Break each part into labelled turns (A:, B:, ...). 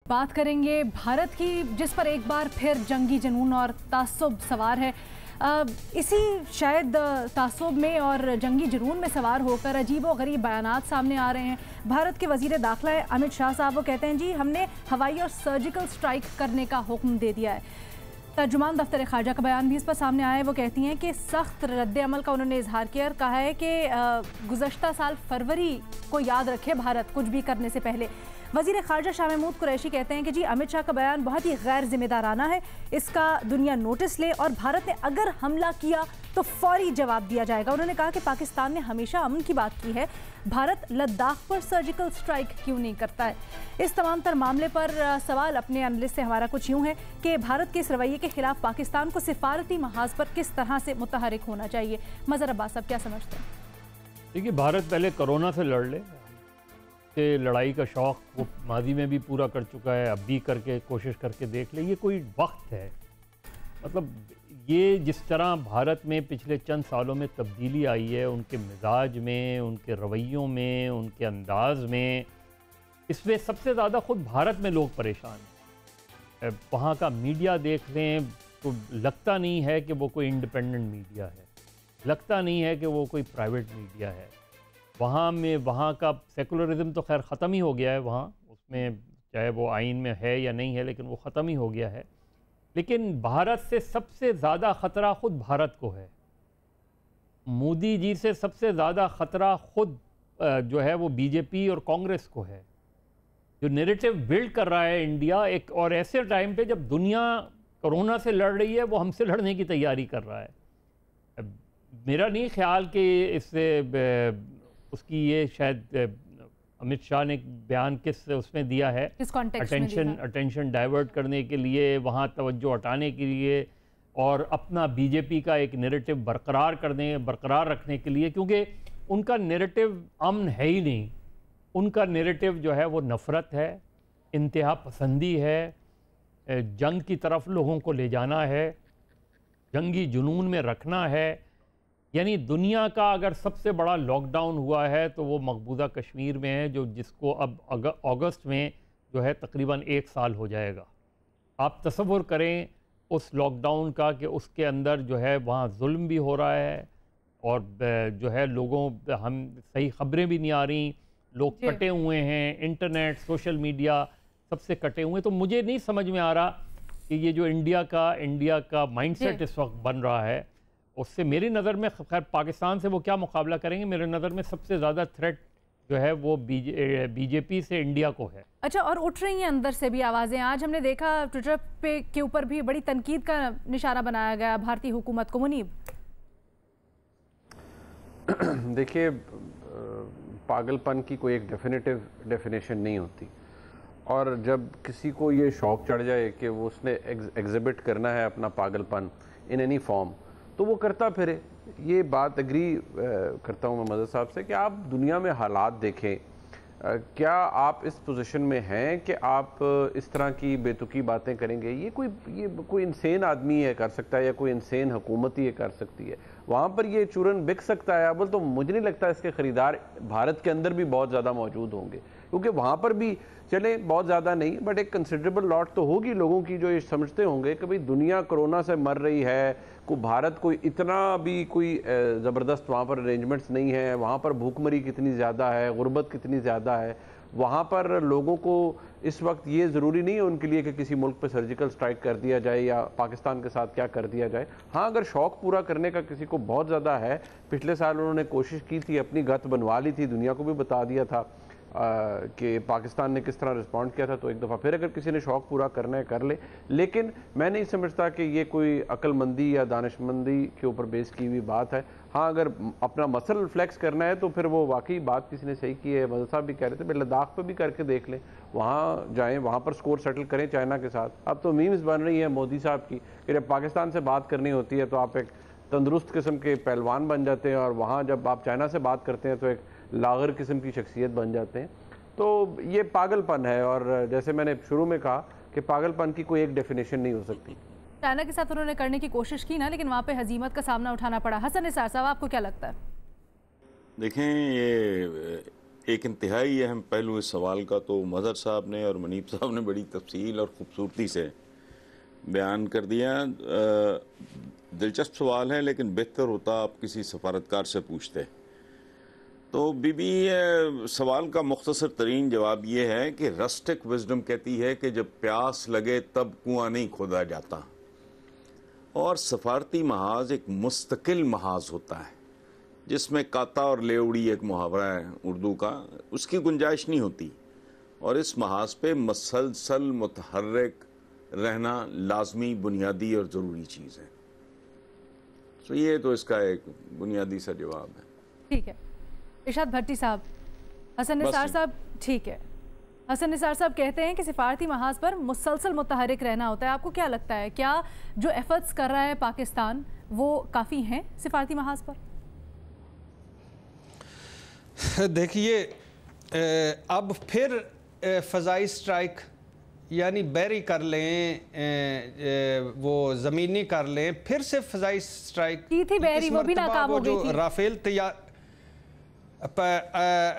A: बात करेंगे भारत की, जिस पर एक बार फिर जंगी जुनून और तासुब सवार है। इसी शायद तासुब में और जंगी जुनून में सवार होकर अजीब व गरीब बयानात सामने आ रहे हैं। भारत के वज़ीर दाखिला अमित शाह साहब वो कहते हैं जी हमने हवाई और सर्जिकल स्ट्राइक करने का हुक्म दे दिया है। तर्जुमान दफ्तर ख़ारजा का बयान भी इस पर सामने आया है। वो कहती हैं कि सख्त रद्द-ए-अमल का उन्होंने इजहार किया और कहा है कि गुज़श्ता साल फरवरी को याद रखे भारत कुछ भी करने से पहले। वज़ीर ख़ारजा शाह महमूद कुरैशी कहते हैं कि जी अमित शाह का बयान बहुत ही गैर जिम्मेदाराना है, इसका दुनिया नोटिस ले और भारत ने अगर हमला किया तो फौरी जवाब दिया जाएगा। उन्होंने कहा कि पाकिस्तान ने हमेशा अमन की बात की है, भारत लद्दाख पर सर्जिकल स्ट्राइक क्यों नहीं करता है। इस तमाम तर मामले पर सवाल अपने एनालिस्ट से हमारा कुछ यूँ है कि भारत के इस रवैये के खिलाफ पाकिस्तान को सिफारती महाज पर किस तरह से मुतहरिक होना चाहिए। मज़हर अब्बास साहब क्या समझते हैं?
B: देखिए, भारत पहले कोरोना से लड़ ले कि लड़ाई का शौक़ वो माजी में भी पूरा कर चुका है, अब भी करके कोशिश करके देख ले। ये कोई वक्त है, मतलब ये जिस तरह भारत में पिछले चंद सालों में तब्दीली आई है, उनके मिजाज में, उनके रवैयों में, उनके अंदाज में, इसमें सबसे ज़्यादा ख़ुद भारत में लोग परेशान हैं। वहाँ का मीडिया देख लें तो लगता नहीं है कि वो कोई इंडिपेंडेंट मीडिया है, लगता नहीं है कि वो कोई प्राइवेट मीडिया है। वहाँ का सेकुलरिज्म तो खैर ख़त्म ही हो गया है वहाँ, उसमें चाहे वो आइन में है या नहीं है, लेकिन वो ख़त्म ही हो गया है। लेकिन भारत से सबसे ज़्यादा ख़तरा ख़ुद भारत को है। मोदी जी से सबसे ज़्यादा ख़तरा ख़ुद जो है वो बीजेपी और कांग्रेस को है, जो नैरेटिव बिल्ड कर रहा है इंडिया एक, और ऐसे टाइम पे जब दुनिया कोरोना से लड़ रही है, वो हमसे लड़ने की तैयारी कर रहा है। मेरा नहीं ख्याल कि इससे उसकी ये शायद अमित शाह ने बयान किस उसमें दिया है, अटेंशन डाइवर्ट करने के लिए, वहाँ तवज्जो हटाने के लिए और अपना बीजेपी का एक नैरेटिव बरकरार रखने के लिए, क्योंकि उनका नैरेटिव अमन है ही नहीं। उनका नैरेटिव जो है वो नफ़रत है, इंतहा पसंदी है, जंग की तरफ लोगों को ले जाना है, जंगी जुनून में रखना है। यानी दुनिया का अगर सबसे बड़ा लॉकडाउन हुआ है तो वो मकबूजा कश्मीर में है, जिसको अब अगस्त में जो है तकरीबन 1 साल हो जाएगा। आप तसव्वुर करें उस लॉकडाउन का कि उसके अंदर जो है वहाँ जुल्म भी हो रहा है और जो है हम सही ख़बरें भी नहीं आ रही, लोग कटे हुए हैं, इंटरनेट सोशल मीडिया सबसे कटे हुए हैं। तो मुझे नहीं समझ में आ रहा कि ये जो इंडिया का माइंडसेट इस वक्त बन रहा है, उससे मेरी नज़र में खैर पाकिस्तान से वो क्या मुकाबला करेंगे। मेरे नज़र में सबसे ज़्यादा थ्रेट जो है वो बीजेपी से इंडिया को है।
A: अच्छा, और उठ रही हैं अंदर से भी आवाज़ें। आज हमने देखा ट्विटर पे के ऊपर भी बड़ी तनकीद का निशाना बनाया गया भारतीय हुकूमत को। मुनीब,
C: देखिए, पागलपन की कोई एक डेफिनेशन नहीं होती, और जब किसी को ये शौक़ चढ़ जाए कि वो उसने एग्जिबिट करना है अपना पागलपन इन एनी फॉर्म, तो वो करता फिरे। ये बात एग्री करता हूँ मैं मज़हर साहब से कि आप दुनिया में हालात देखें, क्या आप इस पोजीशन में हैं कि आप इस तरह की बेतुकी बातें करेंगे? ये कोई इंसान आदमी है कर सकता है, या कोई इंसान हुकूमत ही ये कर सकती है। वहाँ पर ये चूरन बिक सकता है अव्वल तो मुझे नहीं लगता इसके ख़रीदार भारत के अंदर भी बहुत ज़्यादा मौजूद होंगे, क्योंकि वहाँ पर भी चले बहुत ज़्यादा नहीं बट एक कंसिडरेबल लॉट तो होगी लोगों की जो ये समझते होंगे कि भाई दुनिया कोरोना से मर रही है, भारत कोई इतना भी कोई ज़बरदस्त वहाँ पर अरेंजमेंट्स नहीं है, वहाँ पर भूखमरी कितनी ज़्यादा है, गुर्बत कितनी ज़्यादा है, वहाँ पर लोगों को इस वक्त ये ज़रूरी नहीं है उनके लिए कि किसी मुल्क पे सर्जिकल स्ट्राइक कर दिया जाए या पाकिस्तान के साथ क्या कर दिया जाए। हाँ, अगर शौक़ पूरा करने का किसी को बहुत ज़्यादा है, पिछले साल उन्होंने कोशिश की थी, अपनी गत बनवा ली थी, दुनिया को भी बता दिया था कि पाकिस्तान ने किस तरह रिस्पॉन्ड किया था, तो एक दफ़ा फिर अगर किसी ने शौक़ पूरा करना है कर ले। लेकिन मैं नहीं समझता कि ये कोई अक्लमंदी या दानिशमंदी के ऊपर बेस की हुई बात है। हाँ, अगर अपना मसल फ्लेक्स करना है तो फिर वो वाकई बात किसी ने सही की है। मज़हर साहब भी कह रहे थे भाई लद्दाख पर भी करके देख लें, वहाँ जाएँ, वहाँ पर स्कोर सेटल करें चाइना के साथ। अब तो मीम्स बन रही है मोदी साहब की कि जब पाकिस्तान से बात करनी होती है तो आप एक तंदुरुस्त किस्म के पहलवान बन जाते हैं, और वहाँ जब आप चाइना से बात करते हैं तो एक लागर किस्म की शख्सियत बन जाते हैं। तो ये पागलपन है, और जैसे मैंने शुरू में कहा कि पागलपन की कोई एक डेफिनेशन नहीं हो सकती।
A: चाइना के साथ उन्होंने करने की कोशिश की ना, लेकिन वहाँ पे हजीमत का सामना उठाना पड़ा। हसन निसार साहब, आपको क्या लगता है?
D: देखें, ये एक इंतहाई अहम पहलू इस सवाल का तो मज़हर साहब ने और मनीब साहब ने बड़ी तफसील और ख़ूबसूरती से बयान कर दिया। दिलचस्प सवाल है, लेकिन बेहतर होता आप किसी सफारतकार से पूछते। तो बीबी सवाल का मुख्तसर तरीन जवाब ये है कि रस्टिक विजडम कहती है कि जब प्यास लगे तब कुआं नहीं खोदा जाता, और सफारती महाज एक मुस्तकिल महाज होता है जिसमें काता और लेउड़ी एक मुहावरा है उर्दू का, उसकी गुंजाइश नहीं होती, और इस महाज पे मसलसल मुतहर्रिक रहना लाजमी, बुनियादी और ज़रूरी चीज़ है। तो ये तो इसका एक बुनियादी सा जवाब है।
A: ठीक है इरशाद भट्टी साहब, हसन निसार साहब, ठीक है, हसन निसार साहब कहते हैं कि सिफारती महाज पर मुसलसल मुतहरिक रहना होता है। आपको क्या लगता है, क्या जो एफर्ट्स कर रहा है पाकिस्तान वो काफ़ी हैं सिफारती महाज पर?
E: देखिए अब फिर फ़ज़ाई स्ट्राइक यानी बहरी कर लें, वो ज़मीनी कर लें, फिर से फ़ज़ाई स्ट्राइक
A: की थी बहरी, वो भी नाकाम हो गई थी।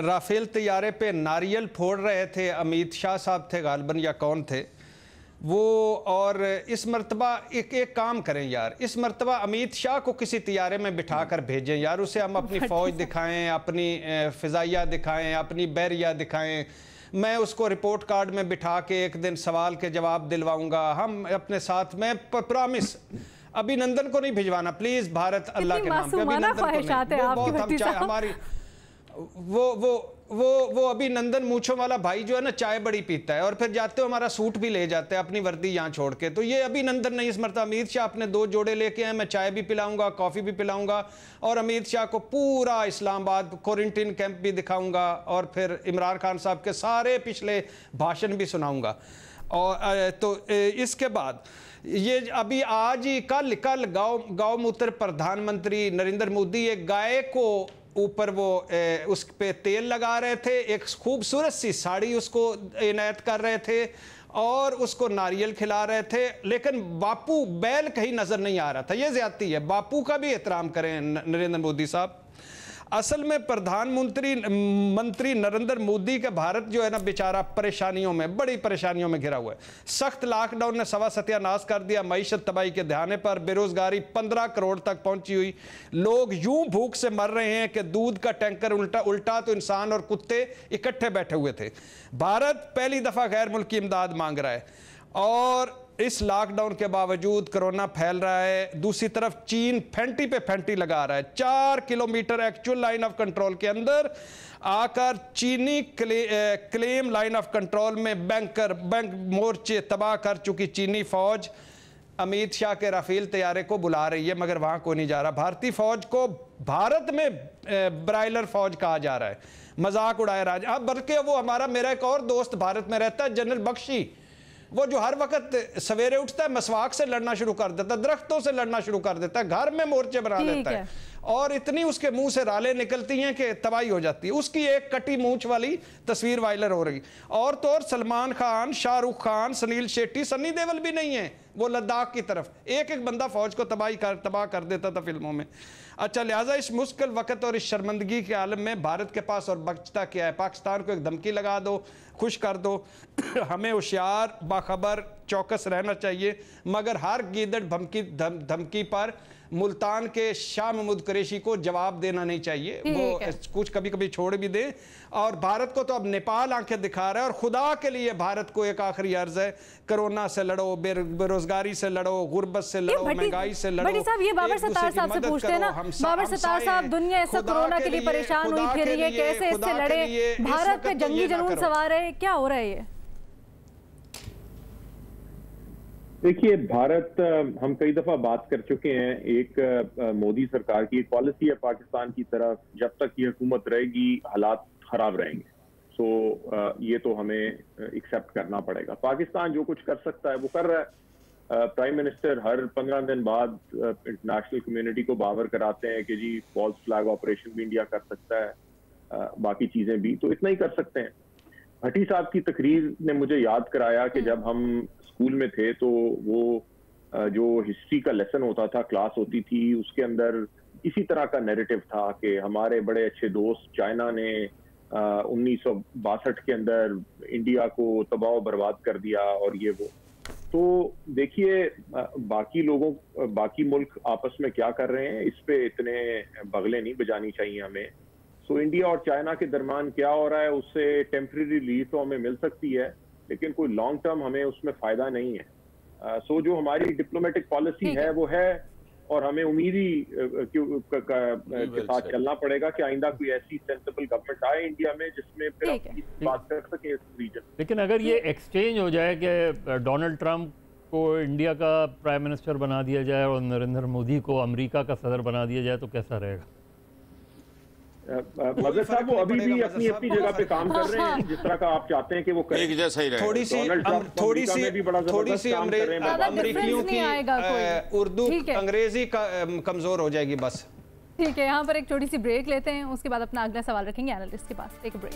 E: राफेल तैयारे पे नारियल फोड़ रहे थे, अमित शाह साहब थे गालबन या कौन थे वो, और इस मरतबा एक काम करें यार, इस मरतबा अमित शाह को किसी तैयारे में बिठा कर भेजें यार, उसे हम अपनी फ़ौज दिखाएं, अपनी फ़िज़ाइया दिखाएं, अपनी बहरिया दिखाएं। मैं उसको रिपोर्ट कार्ड में बिठा के एक दिन सवाल के जवाब दिलवाऊंगा। हम अपने साथ में प्रॉमिस, अभिनंदन को नहीं भिजवाना प्लीज़, भारत अल्लाह के नाम पे अभिनंदन को नहीं, वो बहुत हम चाहे हमारी वो अभिनंदन मूछों वाला भाई जो है ना चाय बड़ी पीता है और फिर जाते हो हमारा सूट भी ले जाते हैं अपनी वर्दी यहाँ छोड़ के। तो ये अभिनंदन नहीं, इस मरतबा अमित शाह अपने 2 जोड़े लेके आए, मैं चाय भी पिलाऊंगा, कॉफ़ी भी पिलाऊंगा, और अमित शाह को पूरा इस्लामाबाद क्वारंटीन कैंप भी दिखाऊंगा, और फिर इमरान खान साहब के सारे पिछले भाषण भी सुनाऊंगा। और तो इसके बाद ये अभी आज ही कल गौ मूत्र प्रधानमंत्री नरेंद्र मोदी एक गाय को ऊपर वो उस पे तेल लगा रहे थे, एक खूबसूरत सी साड़ी उसको इनायत कर रहे थे और उसको नारियल खिला रहे थे, लेकिन बापू बैल कहीं नजर नहीं आ रहा था। ये ज्यादती है, बापू का भी एहतराम करें नरेंद्र मोदी साहब। असल में प्रधानमंत्री नरेंद्र मोदी का भारत जो है ना बेचारा परेशानियों में, बड़ी परेशानियों में घिरा हुआ है। सख्त लॉकडाउन ने सवा सत्यानाश कर दिया, मईशत तबाही के दहाने पर बेरोजगारी 15 करोड़ तक पहुंची हुई, लोग यूं भूख से मर रहे हैं कि दूध का टैंकर उल्टा तो इंसान और कुत्ते इकट्ठे बैठे हुए थे। भारत पहली दफा गैर मुल्की इमदाद मांग रहा है और इस लॉकडाउन के बावजूद कोरोना फैल रहा है। दूसरी तरफ चीन फेंटी पे फेंटी लगा रहा है, 4 kilometre actual line of control के अंदर आकर चीनी क्लेम लाइन ऑफ कंट्रोल में बैंक मोर्चे तबाह कर चुकी चीनी फौज अमित शाह के राफेल तैयारे को बुला रही है, मगर वहां कोई नहीं जा रहा। भारतीय फौज को भारत में ब्रायलर फौज कहा जा रहा है, मजाक उड़ाया राजा। अब बल्कि वो हमारा मेरा एक और दोस्त भारत में रहता है जनरल बख्शी, वो जो हर वक्त सवेरे उठता है मसवाक से लड़ना शुरू कर देता है, दरख्तों से लड़ना शुरू कर देता है, घर में मोर्चे बना लेता है और इतनी उसके मुंह से रालें निकलती हैं कि तबाही हो जाती है। उसकी एक कटी मूंछ वाली तस्वीर वायरल हो रही। और तो और सलमान खान, शाहरुख खान, सुनील शेट्टी, सन्नी देओल भी नहीं है, वो लद्दाख की तरफ एक बंदा फौज को तबाह कर देता था फिल्मों में। अच्छा, लिहाजा इस मुश्किल वक्त और इस शर्मिंदगी के आलम में भारत के पास और बचता क्या है? पाकिस्तान को एक धमकी लगा दो, खुश कर दो। हमें होशियार, बाखबर, चौकस रहना चाहिए, मगर हर गीदड़ धमकी पर मुल्तान के शाह महमूद कुरैशी को जवाब देना नहीं चाहिए। वो कुछ कभी कभी छोड़ भी दे। और भारत को तो अब नेपाल आंखें दिखा रहा है, और खुदा के लिए भारत को एक आखिरी अर्ज है, कोरोना से लड़ो, बेरोजगारी से लड़ो, गुर्बत से लड़ो, महंगाई से लड़ो।
A: बड़ी साहब, ये बाबर सत्तार साहब से पूछते हैं ना, बाबर सत्तार साहब, दुनिया ऐसा कोरोना के लिए परेशान हुई फिर रही है, कैसे इससे लड़े? भारत पे जंगी जुनून सवार है, क्या हो रहा है ये?
F: देखिए, भारत, हम कई दफा बात कर चुके हैं, एक मोदी सरकार की एक पॉलिसी है पाकिस्तान की तरफ, जब तक ये हुकूमत रहेगी हालात खराब रहेंगे। सो ये तो हमें एक्सेप्ट करना पड़ेगा। पाकिस्तान जो कुछ कर सकता है वो कर रहा है। प्राइम मिनिस्टर हर 15 दिन बाद इंटरनेशनल कम्युनिटी को बावर कराते हैं कि जी फॉल्स फ्लैग ऑपरेशन भी इंडिया कर सकता है, बाकी चीजें भी, तो इतना ही कर सकते हैं। भट्टी साहब की तकरीर ने मुझे याद कराया कि जब हम स्कूल में थे तो वो जो हिस्ट्री का लेसन होता था, क्लास होती थी, उसके अंदर इसी तरह का नैरेटिव था कि हमारे बड़े अच्छे दोस्त चाइना ने 1962 के अंदर इंडिया को तबाह बर्बाद कर दिया और ये वो। तो देखिए बाकी मुल्क आपस में क्या कर रहे हैं, इस पे इतने बगले नहीं बजानी चाहिए हमें। सो इंडिया और चाइना के दरमियान क्या हो रहा है, उससे टेम्परेरी रिलीफ तो हमें मिल सकती है, लेकिन कोई लॉन्ग टर्म हमें उसमें फायदा नहीं है। सो जो हमारी डिप्लोमेटिक पॉलिसी है वो है, और हमें उम्मीद ही के साथ चलना पड़ेगा कि आइंदा कोई ऐसी सेंसिबल गवर्नमेंट आए इंडिया में जिसमें फिर हम बात कर सके इस रीजन।
B: लेकिन अगर ये एक्सचेंज हो जाए कि डोनाल्ड ट्रंप को इंडिया का प्राइम मिनिस्टर बना दिया जाए और नरेंद्र मोदी को अमेरिका का सदर बना दिया जाए तो कैसा रहेगा?
F: मजहर साहब वो अभी भी अपनी जगह पे काम कर रहे हैं, जिस तरह का आप चाहते हैं कि वो करें।
D: एक जैसा ही रहेगा।
E: थोड़ी सी अमरीकियों की उर्दू अंग्रेजी कमजोर हो जाएगी बस।
A: ठीक है, यहाँ पर एक छोटी सी ब्रेक लेते हैं, उसके बाद अपना अगला सवाल रखेंगे एनालिस्ट के पास। Take a break.